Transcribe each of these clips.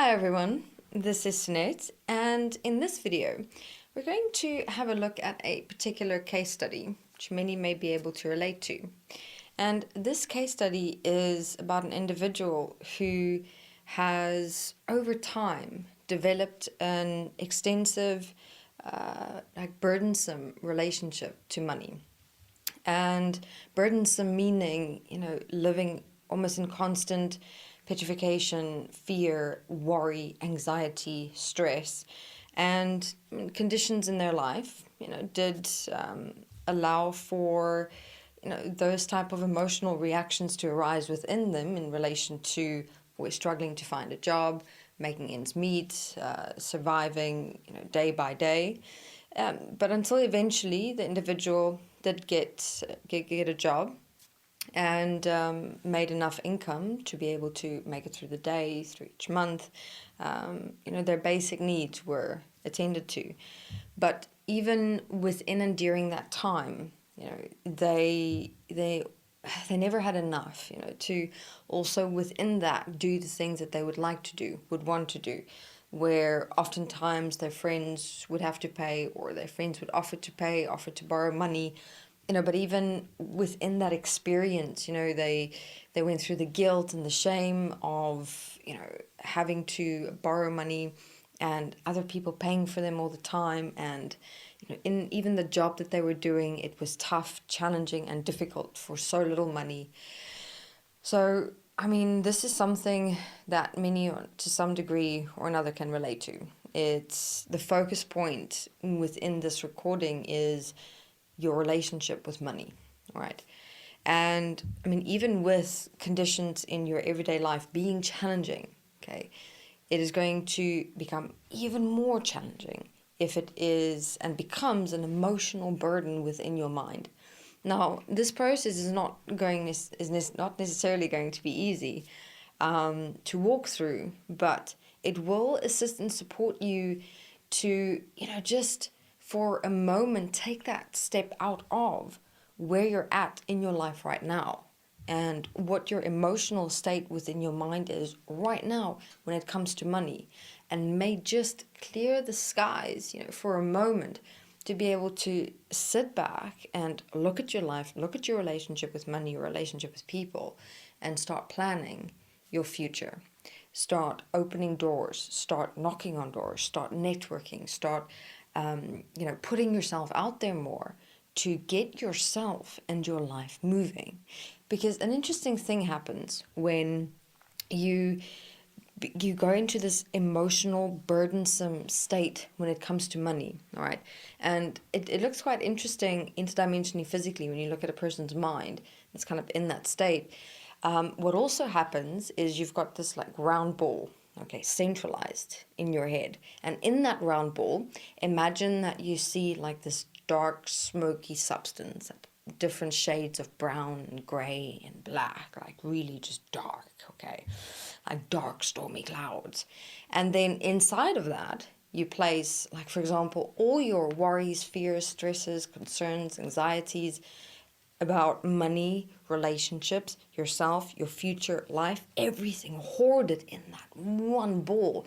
Hi everyone, this is Sinead, and in this video we're going to have a look at a particular case study which many may be able to relate to. And this case study is about an individual who has over time developed an extensive, burdensome relationship to money. And burdensome meaning, living almost in constant petrification, fear, worry, anxiety, stress, and conditions in their life, did allow for, those type of emotional reactions to arise within them in relation to we're struggling to find a job, making ends meet, surviving, day by day. But until eventually the individual did get a job and made enough income to be able to make it through the day, through each month. Their basic needs were attended to. But even within and during that time, they never had enough, to also within that do the things that they would like to do, would want to do, where oftentimes their friends would have to pay or their friends would offer to pay, offer to borrow money, but even within that experience, they went through the guilt and the shame of, having to borrow money and other people paying for them all the time. And, in even the job that they were doing, it was tough, challenging, and difficult for so little money. So, this is something that many, to some degree or another, can relate to. It's the focus point within this recording is your relationship with money, right? And even with conditions in your everyday life being challenging, okay, it is going to become even more challenging if it is and becomes an emotional burden within your mind. Now, this process is not necessarily going to be easy to walk through, but it will assist and support you to, just for a moment, take that step out of where you're at in your life right now and what your emotional state within your mind is right now when it comes to money, and may just clear the skies, for a moment, to be able to sit back and look at your life, look at your relationship with money, your relationship with people, and start planning your future. Start opening doors, start knocking on doors, start networking, start putting yourself out there more to get yourself and your life moving. Because an interesting thing happens when you go into this emotional, burdensome state when it comes to money, all right? And it looks quite interesting interdimensionally physically when you look at a person's mind. It's kind of in that state. What also happens is you've got this round ball, okay, centralized in your head. And in that round ball, imagine that you see this dark, smoky substance, different shades of brown and gray and black, really just dark, okay, like dark, stormy clouds. And then inside of that, you place, for example, all your worries, fears, stresses, concerns, anxieties about money, relationships, yourself, your future life, everything hoarded in that one ball.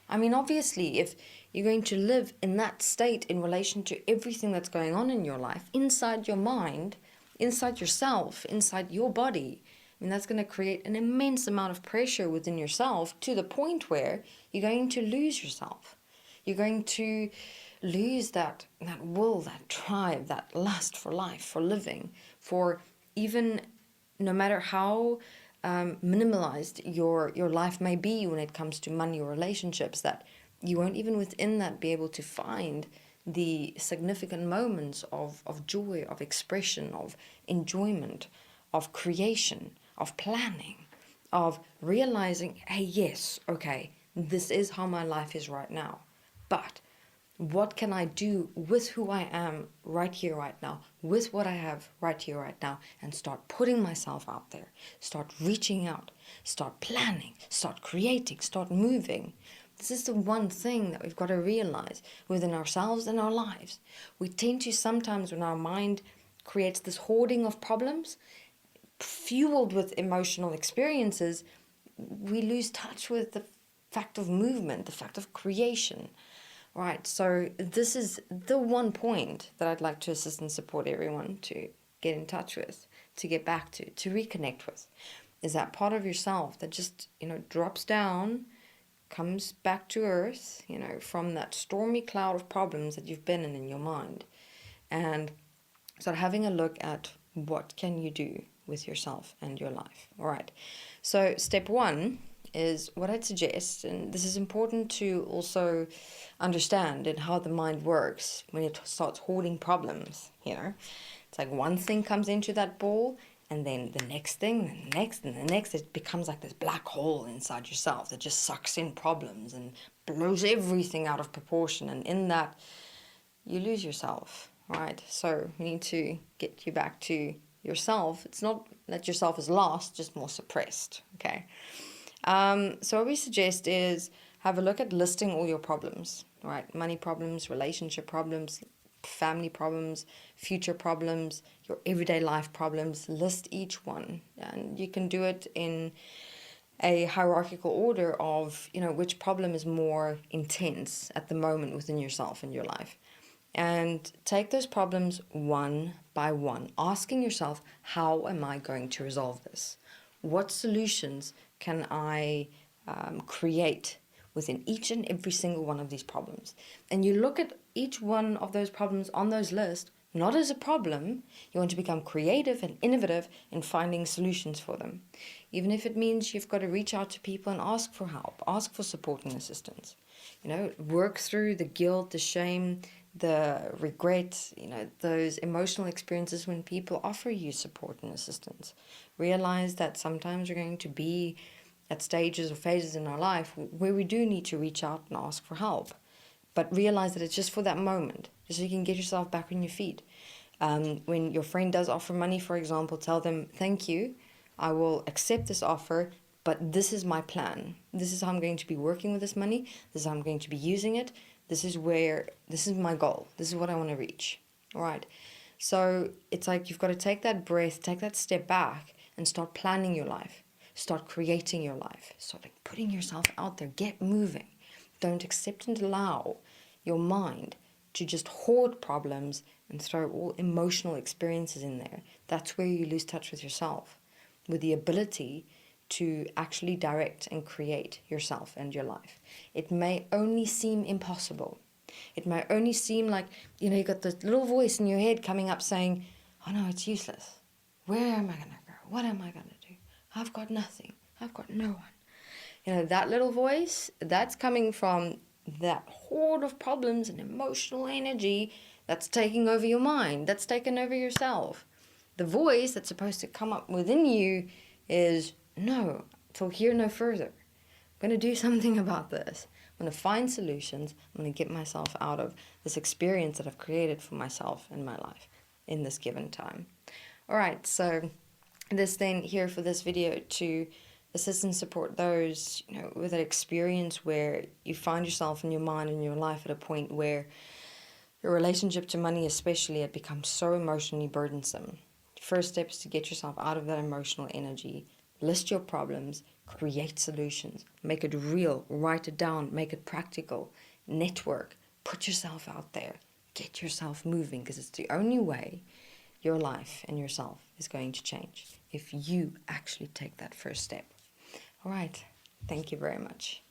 Obviously, if you're going to live in that state in relation to everything that's going on in your life, inside your mind, inside yourself, inside your body, that's going to create an immense amount of pressure within yourself to the point where you're going to lose yourself. You're going to lose that will, that drive, that lust for life, for living, for even no matter how minimalized your life may be when it comes to money or relationships, that you won't even within that be able to find the significant moments of joy, of expression, of enjoyment, of creation, of planning, of realizing, hey, yes, okay, this is how my life is right now. But what can I do with who I am right here, right now, with what I have right here, right now, and start putting myself out there, start reaching out, start planning, start creating, start moving. This is the one thing that we've got to realize within ourselves and our lives. We tend to sometimes, when our mind creates this hoarding of problems, fueled with emotional experiences, we lose touch with the fact of movement, the fact of creation. Right, so this is the one point that I'd like to assist and support everyone to get in touch with, to get back to reconnect with, is that part of yourself that just, drops down, comes back to earth, from that stormy cloud of problems that you've been in your mind, and start having a look at what can you do with yourself and your life. All right, so step one is what I'd suggest, and this is important to also understand in how the mind works when it starts hoarding problems. It's like one thing comes into that ball, and then the next thing, and the next, and the next. It becomes like this black hole inside yourself that just sucks in problems and blows everything out of proportion, and in that you lose yourself. Right, so we need to get you back to yourself. It's not that yourself is lost, just more suppressed. Okay. So what we suggest is have a look at listing all your problems, right? Money problems, relationship problems, family problems, future problems, your everyday life problems. List each one, and you can do it in a hierarchical order of, which problem is more intense at the moment within yourself and your life. And take those problems one by one, asking yourself, how am I going to resolve this? What solutions can I create within each and every single one of these problems? And you look at each one of those problems on those lists, not as a problem. You want to become creative and innovative in finding solutions for them. Even if it means you've got to reach out to people and ask for help, ask for support and assistance. Work through the guilt, the shame, the regret, those emotional experiences when people offer you support and assistance. Realize that sometimes we're going to be at stages or phases in our life where we do need to reach out and ask for help. But realize that it's just for that moment, just so you can get yourself back on your feet. When your friend does offer money, for example, tell them, thank you, I will accept this offer, but this is my plan. This is how I'm going to be working with this money. This is how I'm going to be using it. This is my goal. This is what I want to reach. All right. So it's like you've got to take that breath, take that step back and start planning your life. Start creating your life. Start putting yourself out there. Get moving. Don't accept and allow your mind to just hoard problems and throw all emotional experiences in there. That's where you lose touch with yourself, with the ability to actually direct and create yourself and your life. It may only seem impossible. It may only seem like, you got this little voice in your head coming up saying, oh no, it's useless. Where am I going to go? What am I going to do? I've got nothing. I've got no one. That little voice, that's coming from that horde of problems and emotional energy that's taking over your mind, that's taken over yourself. The voice that's supposed to come up within you is, no, till here no further. I'm going to do something about this. I'm going to find solutions. I'm going to get myself out of this experience that I've created for myself in my life in this given time. All right, so this then here for this video to assist and support those, with an experience where you find yourself in your mind and your life at a point where your relationship to money especially, it becomes so emotionally burdensome. First step is to get yourself out of that emotional energy. List your problems, create solutions, make it real, write it down, make it practical, network, put yourself out there, get yourself moving, because it's the only way your life and yourself is going to change if you actually take that first step. All right, thank you very much.